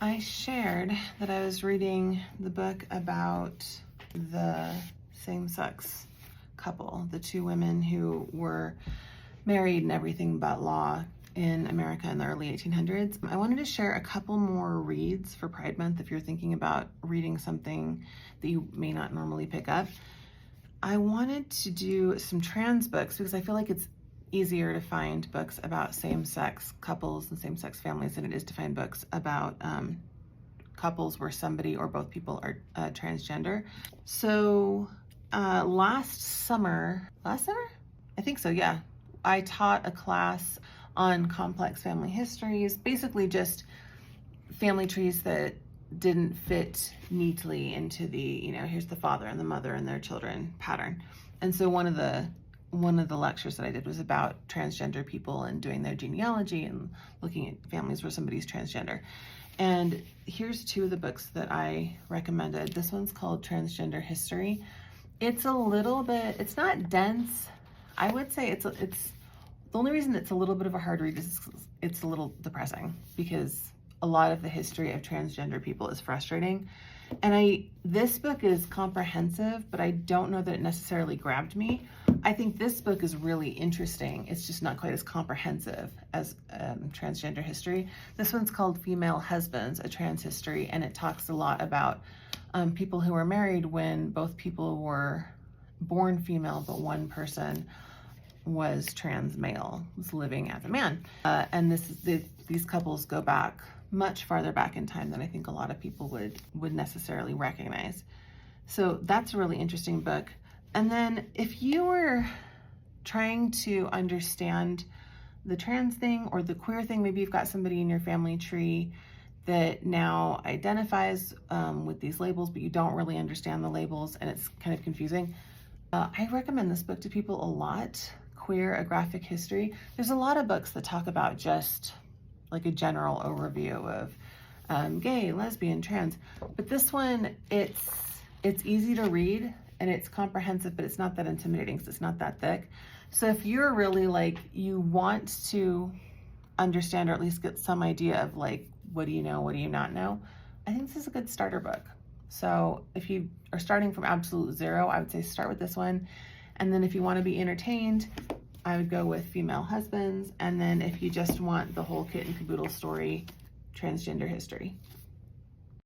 I shared that I was reading the book about the same-sex couple, the two women who were married and everything but law in America in the early 1800s. I wanted to share a couple more reads for Pride Month if you're thinking about reading something that you may not normally pick up. I wanted to do some trans books because I feel like it's easier to find books about same-sex couples and same-sex families than it is to find books about couples where somebody or both people are transgender. So last summer, I think so, yeah, I taught a class on complex family histories, basically just family trees that didn't fit neatly into the, here's the father and the mother and their children pattern. And so one of the lectures that I did was about transgender people and doing their genealogy and looking at families where somebody's transgender. And here's two of the books that I recommended. This one's called Transgender History. It's a little bit, it's not dense. I would say it's the only reason it's a little bit of a hard read is it's a little depressing because a lot of the history of transgender people is frustrating. And this book is comprehensive, but I don't know that it necessarily grabbed me. I think this book is really interesting. It's just not quite as comprehensive as Transgender History. This one's called Female Husbands, A Trans History, and it talks a lot about people who were married when both people were born female, but one person was trans male, was living as a man. And these couples go back much farther back in time than I think a lot of people would necessarily recognize. So that's a really interesting book. And then if you were trying to understand the trans thing or the queer thing, maybe you've got somebody in your family tree that now identifies with these labels, but you don't really understand the labels and it's kind of confusing. I recommend this book to people a lot, Queer, A Graphic History. There's a lot of books that talk about just like a general overview of gay, lesbian, trans, but this one, it's easy to read and it's comprehensive, but it's not that intimidating, so it's not that thick. So if you're really like, you want to understand or at least get some idea of like, what do you know, what do you not know? I think this is a good starter book. So if you are starting from absolute zero, I would say start with this one. And then if you want to be entertained, I would go with Female Husbands. And then if you just want the whole kit and caboodle story, Transgender History.